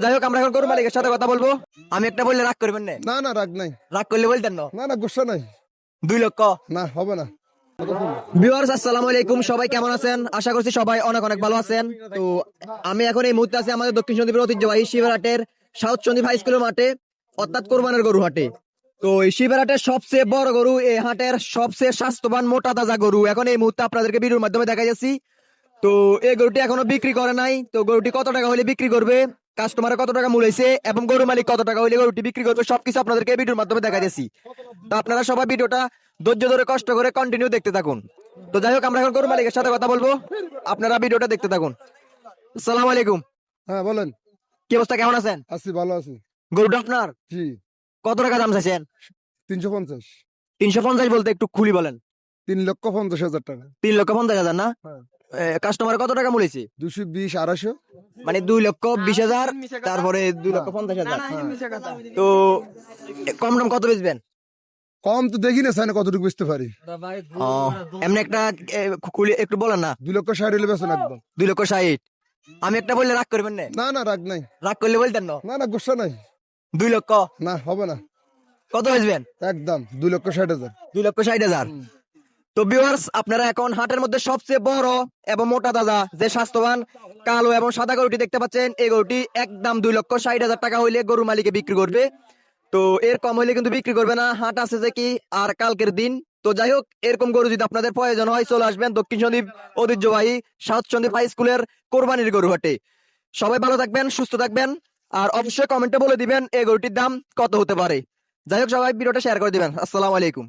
যাই হোক আমরা এখন গরু মালিকের সাথে কথা বলবো। আমি একটা বললে রাগ করবেন না? না না রাগ নাই। রাগ করলে বলতেন না? না না গুসা নাই। 2 লক্ষ। না হবে না। ভিউয়ার্স আসসালামু আলাইকুম, সবাই কেমন আছেন? আশা করছি সবাই অনেক অনেক ভালো আছেন। তো আমি এখন এই মুহূর্তে আছি আমাদের দক্ষিণ সন্দ্বীপের ঐতিহ্যবাহী শিবহাটের সাউথ সন্দ্বীপ হাই স্কুলের মাঠে, অর্থাৎ কোরবানের গরু হাটে। তো এই শিবহাটের সবচেয়ে বড় গরু, এই হাটের সবচেয়ে স্বাস্থ্যবান মোটা তাজা গরু এখন এই মুহূর্তে আপনাদেরকে ভিডিওর মাধ্যমে দেখা যাচ্ছি। তো এই গরুটি এখনো বিক্রি করে নাই। তো গরুটি কত টাকা হলে বিক্রি করবে, কাস্টমারে কত টাকা মূল্যাইছে এবং গরু মালিক কত টাকা হলে গরুটি বিক্রি করবে, সবকিছু আপনাদেরকে এই ভিডিওর মাধ্যমে দেখা যাচ্ছি। তো আপনারা সবাই ভিডিওটা ধৈর্য ধরে কষ্ট করে কন্টিনিউ দেখতে থাকুন। তো যাই হোক আমরা এখন গরু মালিকের সাথে কথা বলবো, আপনারা ভিডিওটা দেখতে থাকুন। আসসালামু আলাইকুম। হ্যাঁ বলেন। কি অবস্থা, কেমন আছেন? আছি ভালো আছি। গরুটা আপনার জি। কত টাকা দাম চাইছেন? 350। 350 বলতে একটু খুলি বলেন। 3,50,000 টাকা। 3,50,000 না? হ্যাঁ। কাস্টমার কত টাকা মূল্যাইছে? 220 250। মানে 2,20,000, তারপরে 2,50,000। তো কম দাম কত বেচবেন? কম তো দেখি না সাইনে কতটুকু বুঝতে পারি। ও, এমনি একটা খুলে একটু বলেন না। 2,60,000 হলে বেছেন একদম। 2,60,000। আমি একটা বললে রাগ করবেন না? না না রাগ নাই। রাগ করলে বলতেন না? না না গুসা নাই। 2 লক্ষ। না হবে না। কত বেচবেন? একদম 2,60,000। 2,60,000। তো ভিউয়ার্স আপনারা এখন হাটের মধ্যে সবচেয়ে বড় এবং মোটা তাজা যে স্বাস্থ্যবান কালো এবং সাদা গরুটি দেখতে পাচ্ছেন, এই গরুটি একদম 2,60,000 টাকা হইলে গরু মালিকে বিক্রি করবে। তো এর কম হইলে কিন্তু বিক্রি করবে না। হাট আছে যে কি আর কালকের দিন। তো যাই হোক, এরকম গরু যদি আপনাদের প্রয়োজন হয় চলে আসবেন দক্ষিণ সন্দ্বীপ ঐতিহ্যবাহী সাউথ সন্দ্বীপ হাই স্কুলের কোরবানির গরু হাটে। সবাই ভালো থাকবেন, সুস্থ থাকবেন, আর অবশ্যই কমেন্টে বলে দিবেন এই গরুটির দাম কত হতে পারে। যাই হোক সবাই ভিডিওটা শেয়ার করে দিবেন। আসসালামু আলাইকুম।